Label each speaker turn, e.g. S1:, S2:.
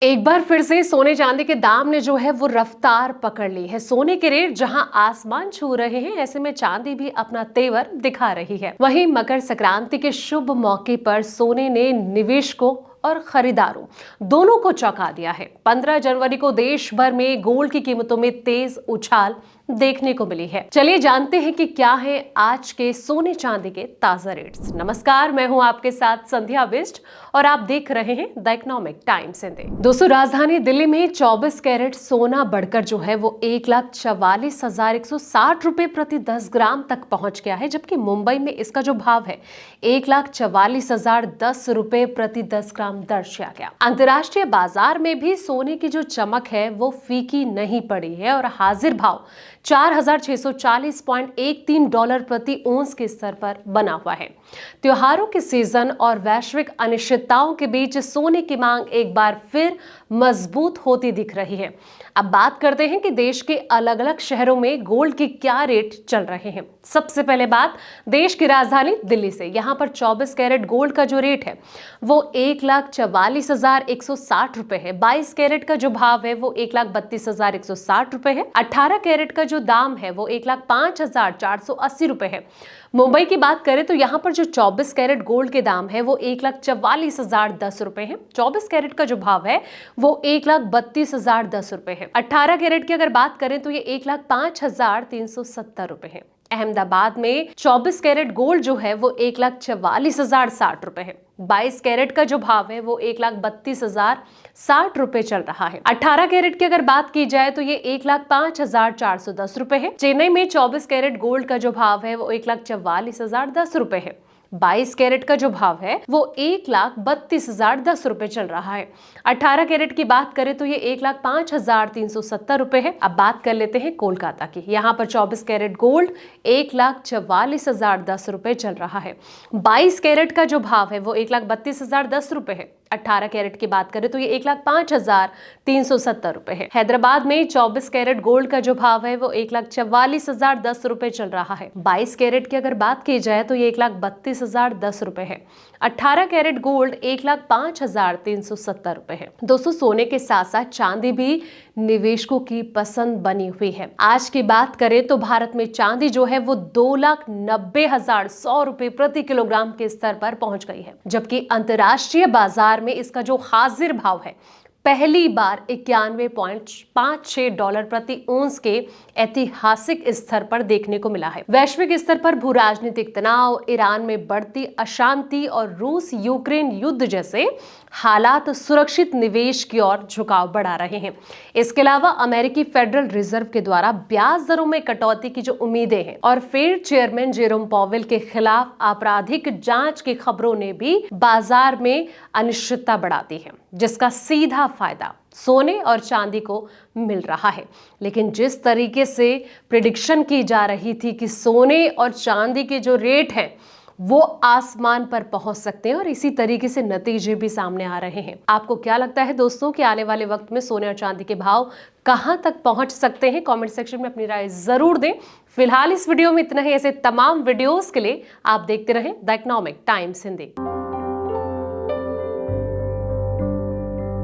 S1: एक बार फिर से सोने चांदी के दाम ने जो है वो रफ्तार पकड़ ली है। सोने के रेट जहां आसमान छू रहे हैं, ऐसे में चांदी भी अपना तेवर दिखा रही है। वहीं मकर संक्रांति के शुभ मौके पर सोने ने निवेशकों और खरीदारों दोनों को चौंका दिया है। 15 जनवरी को देश भर में गोल्ड की कीमतों में तेज उछाल देखने को मिली है। चलिए जानते हैं कि क्या है आज के सोने चांदी के ताजा रेट्स। नमस्कार, मैं हूं आपके साथ संध्या बिष्ट और आप देख रहे हैं द इकोनॉमिक टाइम्स हिंदी। दोस्तों, राजधानी दिल्ली में 24 कैरेट सोना बढ़कर जो है वो 1,44,160 रुपए प्रति 10 ग्राम तक पहुंच गया है, जबकि मुंबई में इसका जो भाव है 1,44,010 रुपए प्रति 10 ग्राम दर्ज किया गया। अंतर्राष्ट्रीय बाजार में भी सोने की जो चमक है वो फीकी नहीं पड़ी है और हाजिर भाव $4,640.13 प्रति ओंस के स्तर पर बना हुआ है। त्योहारों के सीजन और वैश्विक अनिश्चितताओं के बीच सोने की मांग एक बार फिर मजबूत होती दिख रही है। अब बात करते हैं कि देश के अलग अलग शहरों में गोल्ड के क्या रेट चल रहे हैं। सबसे पहले बात देश की राजधानी दिल्ली से। यहाँ पर 24 कैरेट गोल्ड का जो रेट है वो 1,44,160 रुपए है। 22 कैरेट का जो भाव है वो 1,32,160 रुपए है। 18 कैरेट का जो दाम है वो 1,05,480 रुपए है। मुंबई की बात करें तो यहाँ पर जो 24 कैरेट गोल्ड के दाम है वो 1,44,010 रुपए है। 24 कैरेट का जो भाव है वो 1,32,010 रुपए है। 18 कैरेट की अगर बात करें तो ये 1,05,370 रुपए है। अहमदाबाद में 24 कैरेट गोल्ड जो है वो 1,44,060 रुपए है। 22 कैरेट का जो भाव है वो 1,32,060 रुपए चल रहा है। 18 कैरेट की अगर बात की जाए तो ये 1,05,410 रुपए है। चेन्नई में 24 कैरेट गोल्ड का जो भाव है वो 1,44,010 रुपए है। 22 कैरेट का जो भाव है वो 1,32,010 रुपए चल रहा है। 18 कैरेट की बात करें तो ये 1,05,370 रुपए है। अब बात कर लेते हैं कोलकाता की। यहाँ पर 24 कैरेट गोल्ड 1,44,010 रुपए चल रहा है। 22 कैरेट का जो भाव है वो 1,32,010 रुपए है। 18 कैरेट की बात करें तो ये 1,05,370 रुपए है। हैदराबाद में 24 कैरेट गोल्ड का जो भाव है वो 1,44,010 रुपए चल रहा है। 22 कैरेट की अगर बात की जाए तो ये 1,32,010 रुपए है। 18 कैरेट गोल्ड 1,05,370 रुपए है। दोस्तों, सोने के साथ साथ चांदी भी निवेशकों की पसंद बनी हुई है। आज की बात करें तो भारत में चांदी जो है वो 2,90,100 रुपए प्रति किलोग्राम के स्तर पर पहुंच गई है, जबकि अंतर्राष्ट्रीय बाजार में इसका जो हाजिर भाव है पहली बार $91.56 प्रति ओंस के ऐतिहासिक स्तर पर देखने को मिला है। वैश्विक स्तर पर भू राजनीतिक तनाव, ईरान में बढ़ती अशांति और रूस यूक्रेन युद्ध जैसे हालात सुरक्षित निवेश की ओर झुकाव बढ़ा रहे हैं। इसके अलावा अमेरिकी फेडरल रिजर्व के द्वारा ब्याज दरों में कटौती की जो उम्मीदें हैं और फेड चेयरमैन जेरोम पॉवेल के खिलाफ आपराधिक जांच की खबरों ने भी बाजार में अनिश्चितता बढ़ा दी है, जिसका सीधा फायदा सोने और चांदी को मिल रहा है। लेकिन जिस तरीके से प्रिडिक्शन की जा रही थी कि सोने और चांदी के जो रेट हैं वो आसमान पर पहुंच सकते हैं और इसी तरीके से नतीजे भी सामने आ रहे हैं। आपको क्या लगता है दोस्तों कि आने वाले वक्त में सोने और चांदी के भाव कहां तक पहुंच सकते हैं? कमेंट सेक्शन में अपनी राय जरूर दें। फिलहाल इस वीडियो में इतना ही। ऐसे तमाम वीडियोस के लिए आप देखते रहें द इकोनॉमिक टाइम्स हिंदी।